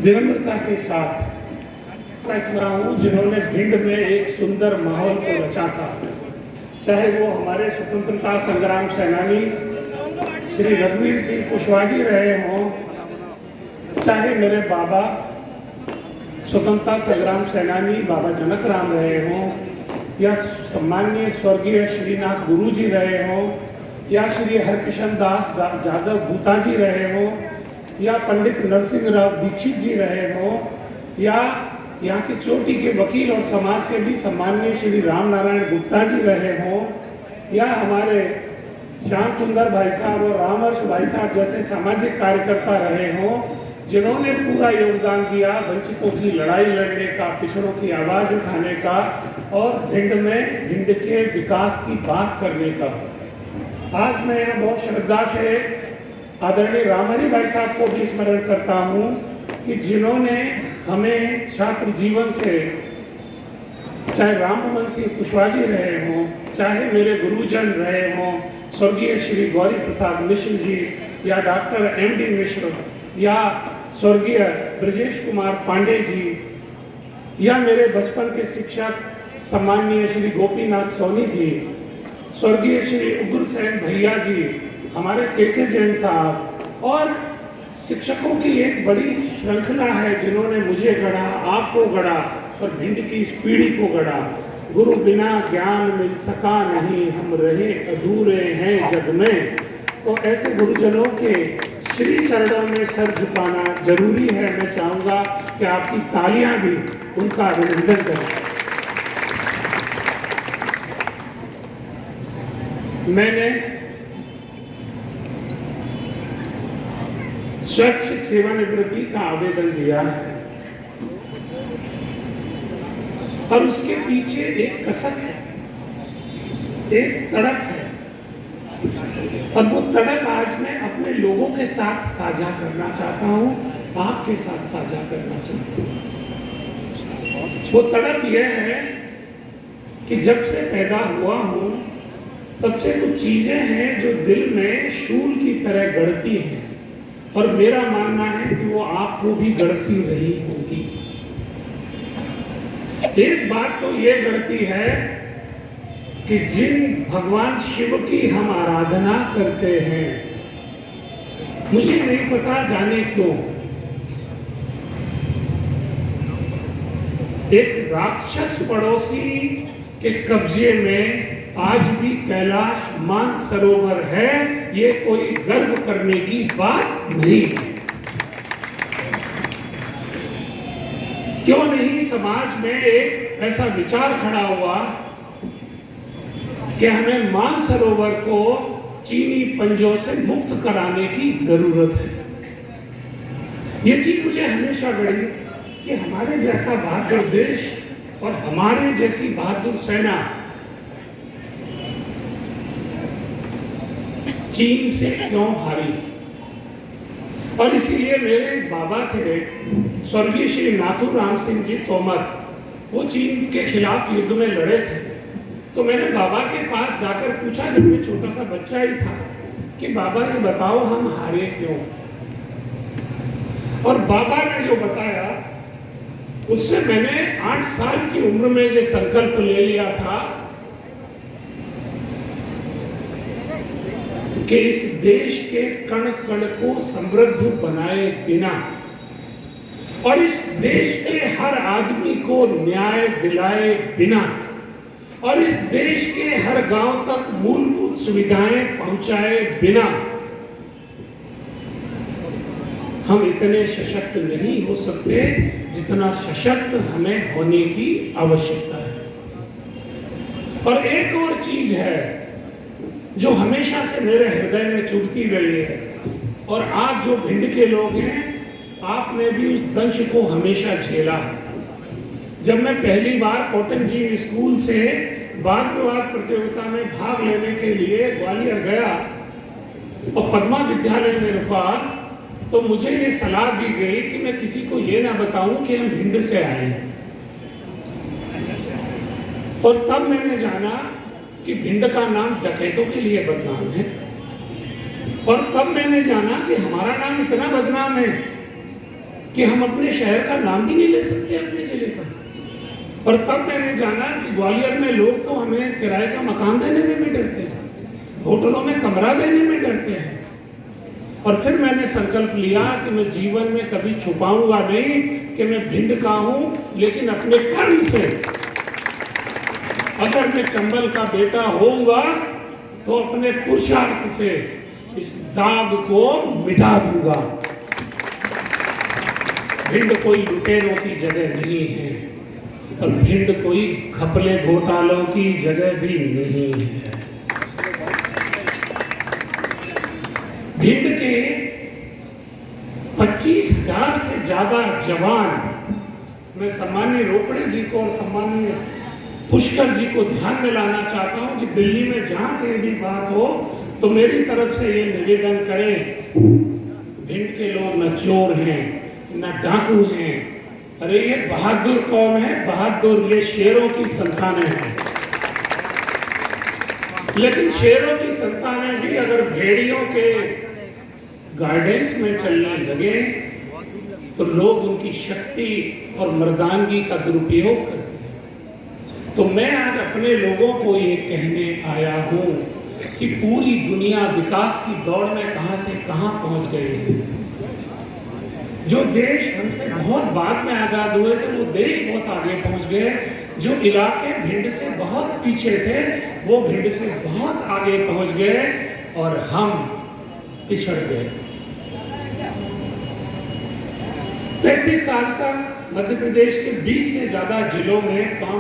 विनम्रता के साथ मैं स्मरण हूँ जिन्होंने भिंड में एक सुंदर माहौल को रचा था। चाहे वो हमारे स्वतंत्रता संग्राम सेनानी श्री रघुवीर सिंह कुशवाहा जी रहे हों, चाहे मेरे बाबा स्वतंत्रता संग्राम सेनानी बाबा जनक राम रहे हों, या सम्माननीय स्वर्गीय श्रीनाथ गुरु जी रहे हों, या श्री हरकिशन दास जादव भूता जी रहे हों, या पंडित नरसिंह राव दीक्षित जी रहे हों, या यहाँ की चोटी के वकील और समाज सेवी सम्माननीय श्री राम नारायण गुप्ता जी रहे हों, या हमारे श्याम सुंदर भाई साहब और रामहर्ष भाई साहब जैसे सामाजिक कार्यकर्ता रहे हों, जिन्होंने पूरा योगदान दिया वंचितों की लड़ाई लड़ने का, पिछड़ों की आवाज उठाने का और भिंड के विकास की बात करने का। आज मैं यहाँ बहुत श्रद्धा से आदरणीय रामहरि भाई साहब को भी स्मरण करता हूँ कि जिन्होंने हमें छात्र जीवन से, चाहे राममोहन सिंह कुशवाहा जी रहे हों, चाहे मेरे गुरुजन रहे हों, स्वर्गीय श्री गौरी प्रसाद मिश्र जी, या डॉक्टर M.D. मिश्र, या स्वर्गीय ब्रजेश कुमार पांडे जी, या मेरे बचपन के शिक्षक सम्माननीय श्री गोपीनाथ सोनी जी, स्वर्गीय श्री उग्रसेन भैया जी, हमारे के जैन साहब, और शिक्षकों की एक बड़ी श्रृंखला है जिन्होंने मुझे गढ़ा, आपको गढ़ा और भिंड की इस पीढ़ी को गढ़ा। गुरु बिना ज्ञान मिल सका नहीं, हम रहे अधूरे हैं जग में। तो ऐसे गुरुजनों के श्री चरणों में सर झुकाना जरूरी है। मैं चाहूंगा कि आपकी तालियां भी उनका अभिनंदन करें। मैंने स्वैच्छिक सेवानिवृत्ति का आवेदन दिया और उसके पीछे एक कसक है, एक तड़प है, और वो तड़प आज मैं अपने लोगों के साथ साझा करना चाहता हूँ, आपके साथ साझा करना चाहता हूँ। वो तड़प यह है कि जब से पैदा हुआ हूँ तब से कुछ चीजें हैं जो दिल में शूल की तरह गढ़ती हैं, और मेरा मानना है कि वो आपको भी गढ़ती रही होगी। एक बात तो ये गढ़ती है कि जिन भगवान शिव की हम आराधना करते हैं, मुझे नहीं पता जाने क्यों, एक राक्षस पड़ोसी के कब्जे में आज भी कैलाश मानसरोवर है। ये कोई गर्व करने की बात नहीं है। क्यों नहीं समाज में एक ऐसा विचार खड़ा हुआ कि हमें मानसरोवर को चीनी पंजों से मुक्त कराने की जरूरत है। ये चीज मुझे हमेशा गढ़ी कि हमारे जैसा बहादुर देश और हमारे जैसी बहादुर सेना चीन से क्यों हारी। और इसीलिए मेरे बाबा थे स्वर्गीय श्री नाथूराम सिंह जी तोमर, वो चीन के खिलाफ युद्ध में लड़े थे। तो मैंने बाबा के पास जाकर पूछा, जब मैं छोटा सा बच्चा ही था, कि बाबा ये बताओ हम हारे क्यों। और बाबा ने जो बताया उससे मैंने 8 साल की उम्र में ये संकल्प ले लिया था कि इस देश के कण कण को समृद्ध बनाए बिना और इस देश के हर आदमी को न्याय दिलाए बिना और इस देश के हर गांव तक मूलभूत सुविधाएं पहुंचाए बिना हम इतने सशक्त नहीं हो सकते जितना सशक्त हमें होने की आवश्यकता है। और एक और चीज है जो हमेशा से मेरे हृदय में चुभती रही है, और आप जो भिंड के लोग हैं, आपने भी उस दंश को हमेशा झेला। जब मैं पहली बार कॉटन जी स्कूल से वाद विवाद प्रतियोगिता में भाग लेने के लिए ग्वालियर गया और पद्मा विद्यालय में रुका, तो मुझे ये सलाह दी गई कि मैं किसी को ये ना बताऊं कि हम भिंड से आए हैं। और तब मैंने जाना कि भिंड का नाम डकैतों के लिए बदनाम है, और तब मैंने जाना कि हमारा नाम इतना बदनाम है कि हम अपने शहर का नाम भी नहीं ले सकते अपने जिले का। और तब मैंने जाना कि ग्वालियर में लोग तो हमें किराए का मकान देने में भी डरते हैं, होटलों में कमरा देने में डरते हैं। और फिर मैंने संकल्प लिया कि मैं जीवन में कभी छुपाऊंगा नहीं कि मैं भिंड का हूं, लेकिन अपने कर्म से अगर मैं चंबल का बेटा होऊंगा तो अपने पुरुषार्थ से इस दाग को मिटा दूंगा। भिंड कोई लुटेरों की जगह नहीं है और भिंड कोई घपले घोटालों की जगह भी नहीं है। भिंड के 25,000 से ज्यादा जवान, मैं सम्माननीय रोकड़े जी को और सम्माननीय पुष्कर जी को ध्यान में लाना चाहता हूं कि दिल्ली में जहां कहीं भी बात हो तो मेरी तरफ से ये निवेदन करें, भिंड के लोग न चोर हैं न डाकू हैं। अरे ये बहादुर कौम है, बहादुर, ये शेरों की संतानें हैं। लेकिन शेरों की संतानें भी अगर भेड़ियों के गाइडेंस में चलने लगे तो लोग उनकी शक्ति और मर्दानगी का दुरुपयोग करते हैं। तो मैं आज अपने लोगों को ये कहने आया हूं कि पूरी दुनिया विकास की दौड़ में कहां से कहां पहुंच गई है। जो देश हमसे बहुत बाद में आजाद हुए थे वो देश बहुत आगे पहुंच गए। जो इलाके भिंड से बहुत पीछे थे वो भिंड से बहुत आगे पहुंच गए और हम पिछड़ गए। 33 साल तक मध्य प्रदेश के 20 से ज्यादा जिलों में काम